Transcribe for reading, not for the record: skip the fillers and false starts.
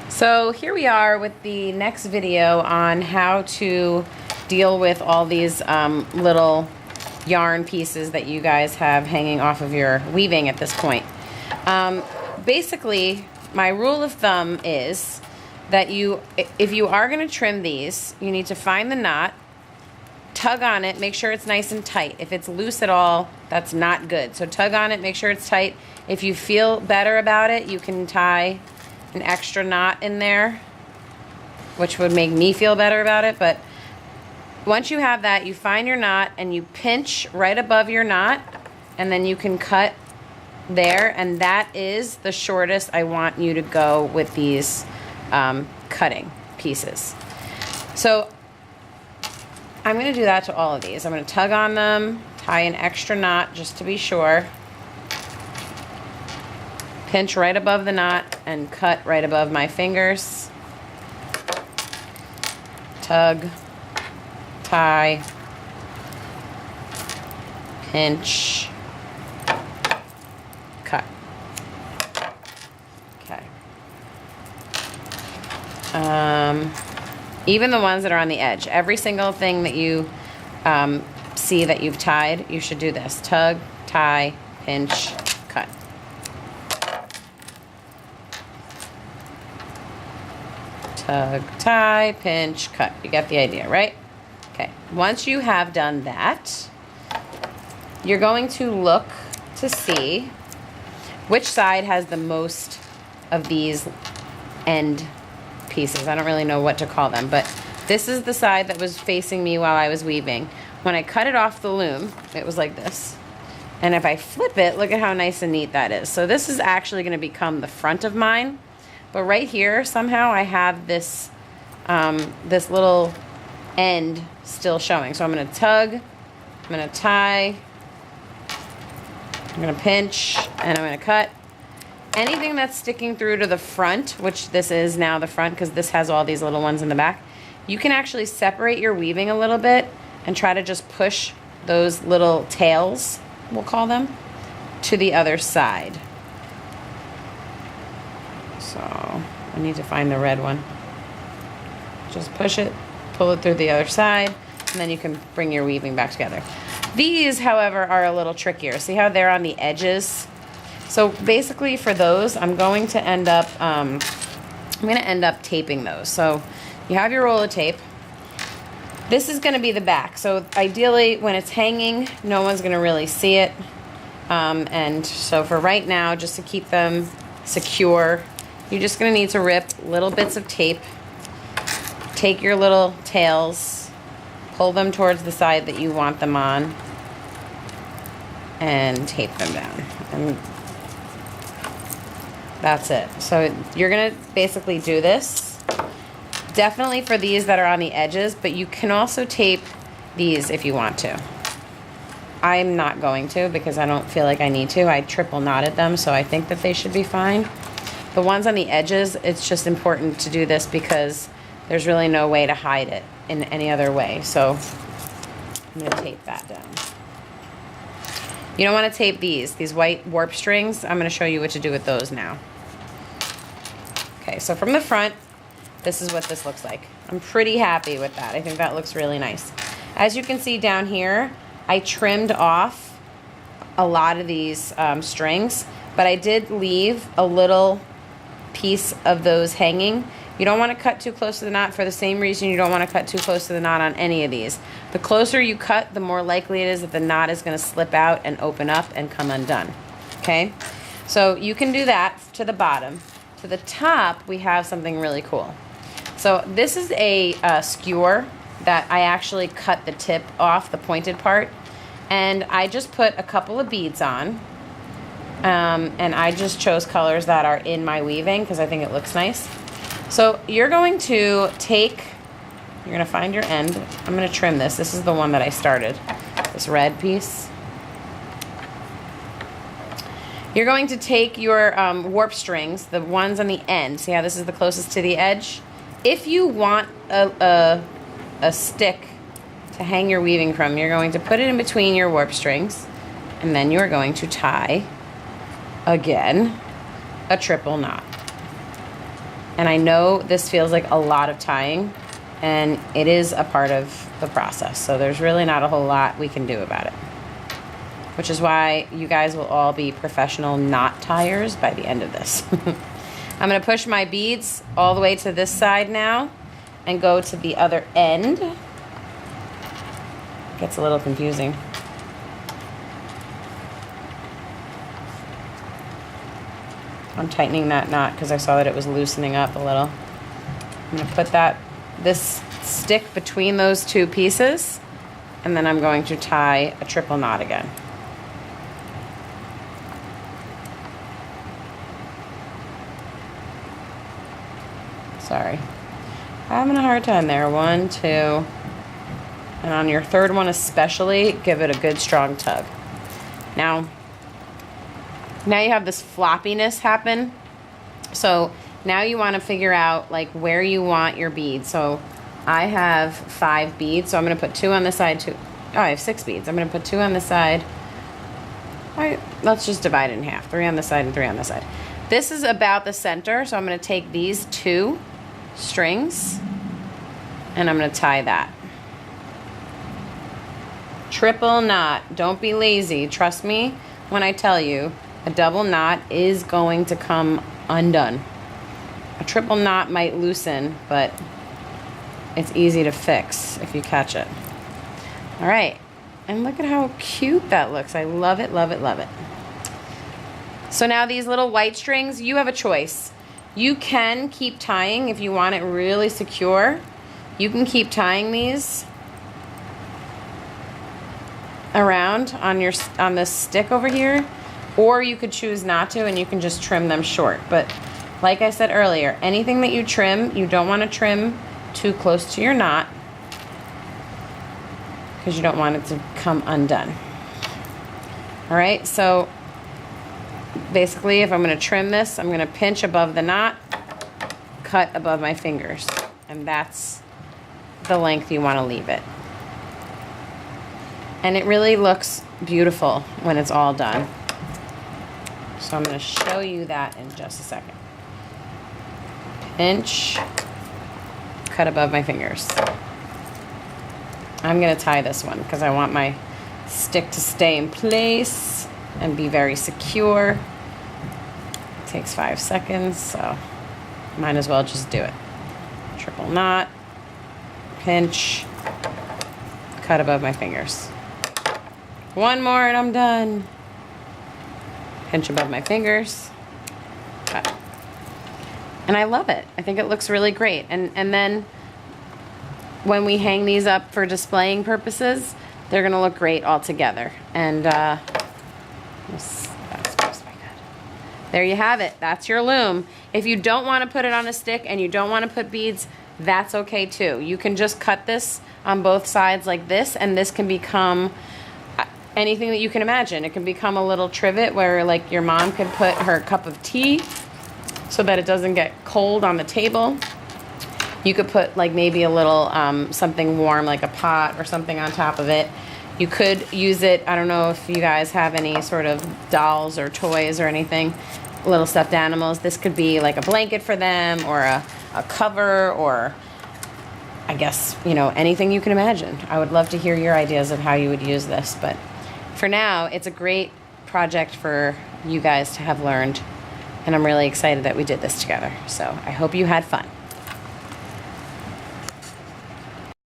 So here we are with the next video on how to deal with all these little yarn pieces that you guys have hanging off of your weaving at this point. Basically, my rule of thumb is that if you are going to trim these, you need to find the knot, tug on it, make sure it's nice and tight. If it's loose at all, that's not good. So tug on it, make sure it's tight. If you feel better about it, you can tie an extra knot in there, which would make me feel better about it. But once you have that, you find your knot and you pinch right above your knot, and then you can cut there, and that is the shortest I want you to go with these cutting pieces. So I'm going to do that to all of these. I'm going to tug on them, tie an extra knot just to be sure, pinch right above the knot, and cut right above my fingers. Tug, tie, pinch, cut. Okay. Even the ones that are on the edge, every single thing that you see that you've tied, you should do this. Tug, tie, pinch, cut. Tug, tie, pinch, cut. You get the idea, right? Okay. Once you have done that, you're going to look to see which side has the most of these end pieces. I don't really know what to call them, but this is the side that was facing me while I was weaving. When I cut it off the loom, it was like this. And if I flip it, look at how nice and neat that is. So this is actually going to become the front of mine. But right here, somehow I have this, this little end still showing. So I'm going to tug, I'm going to tie, I'm going to pinch, and I'm going to cut. Anything that's sticking through to the front, which this is now the front because this has all these little ones in the back, you can actually separate your weaving a little bit and try to just push those little tails, we'll call them, to the other side. So I need to find the red one. Just push it, pull it through the other side, and then you can bring your weaving back together. These, however, are a little trickier. See how they're on the edges? So basically for those, I'm going to end up taping those. So you have your roll of tape. This is going to be the back. So ideally, when it's hanging, no one's going to really see it. And so for right now, just to keep them secure, you're just going to need to rip little bits of tape, take your little tails, pull them towards the side that you want them on, and tape them down. And that's it. So you're going to basically do this. Definitely for these that are on the edges, but you can also tape these if you want to. I'm not going to because I don't feel like I need to. I triple knotted them, so I think that they should be fine. The ones on the edges, it's just important to do this because there's really no way to hide it in any other way. So I'm going to tape that down. You don't want to tape these white warp strings. I'm going to show you what to do with those now. Okay, so from the front, this is what this looks like. I'm pretty happy with that. I think that looks really nice. As you can see down here, I trimmed off a lot of these strings, but I did leave a little piece of those hanging. You don't want to cut too close to the knot for the same reason you don't want to cut too close to the knot on any of these. The closer you cut, the more likely it is that the knot is going to slip out and open up and come undone. Okay? So you can do that to the bottom. To the top, we have something really cool. So this is a skewer that I actually cut the tip off, the pointed part, and I just put a couple of beads on. And I just chose colors that are in my weaving because I think it looks nice. So you're going to find your end. I'm going to trim this. This is the one that I started, this red piece. You're going to take your warp strings, the ones on the end. See how this is the closest to the edge? If you want a stick to hang your weaving from, you're going to put it in between your warp strings, and then you're going to tie, again, a triple knot. And I know this feels like a lot of tying, and it is a part of the process. So there's really not a whole lot we can do about it. Which is why you guys will all be professional knot tiers by the end of this. I'm gonna push my beads all the way to this side now and go to the other end. Gets a little confusing. I'm tightening that knot because I saw that it was loosening up a little. I'm gonna put this stick between those two pieces, and then I'm going to tie a triple knot again. Sorry. Having a hard time there. 1, 2. And on your third one especially, give it a good strong tug. Now you have this floppiness happen. So now you want to figure out like where you want your beads. So I have 5 beads, so I'm going to put 2 on the side, 2. Oh, I have 6 beads. I'm going to put 2 on the side. All right, let's just divide it in half. 3 on the side and 3 on the side. This is about the center, so I'm going to take these 2 strings and I'm going to tie that. Triple knot. Don't be lazy. Trust me when I tell you a double knot is going to come undone. A triple knot might loosen, but it's easy to fix if you catch it. All right, and look at how cute that looks. I love it, love it, love it. So now these little white strings, you have a choice. You can keep tying if you want it really secure. You can keep tying these around on this stick over here, or you could choose not to and you can just trim them short. But like I said earlier, anything that you trim, you don't want to trim too close to your knot because you don't want it to come undone. All right, so basically if I'm going to trim this, I'm going to pinch above the knot, cut above my fingers, and that's the length you want to leave it. And it really looks beautiful when it's all done. So I'm going to show you that in just a second. Pinch, cut above my fingers. I'm going to tie this one because I want my stick to stay in place and be very secure. It takes 5 seconds, so might as well just do it. Triple knot, pinch, cut above my fingers. One more and I'm done. Pinch above my fingers, cut. And I love it. I think it looks really great. And then when we hang these up for displaying purposes, they're gonna look great all together. And that's supposed to be good. There you have it. That's your loom. If you don't want to put it on a stick and you don't want to put beads, that's okay too. You can just cut this on both sides like this, and this can become anything that you can imagine. It can become a little trivet where like your mom could put her cup of tea so that it doesn't get cold on the table. You could put like maybe a little something warm like a pot or something on top of it. You could use it, I don't know if you guys have any sort of dolls or toys or anything, little stuffed animals. This could be like a blanket for them, or a cover, or I guess, you know, anything you can imagine. I would love to hear your ideas of how you would use this, but for now, it's a great project for you guys to have learned, and I'm really excited that we did this together. So I hope you had fun.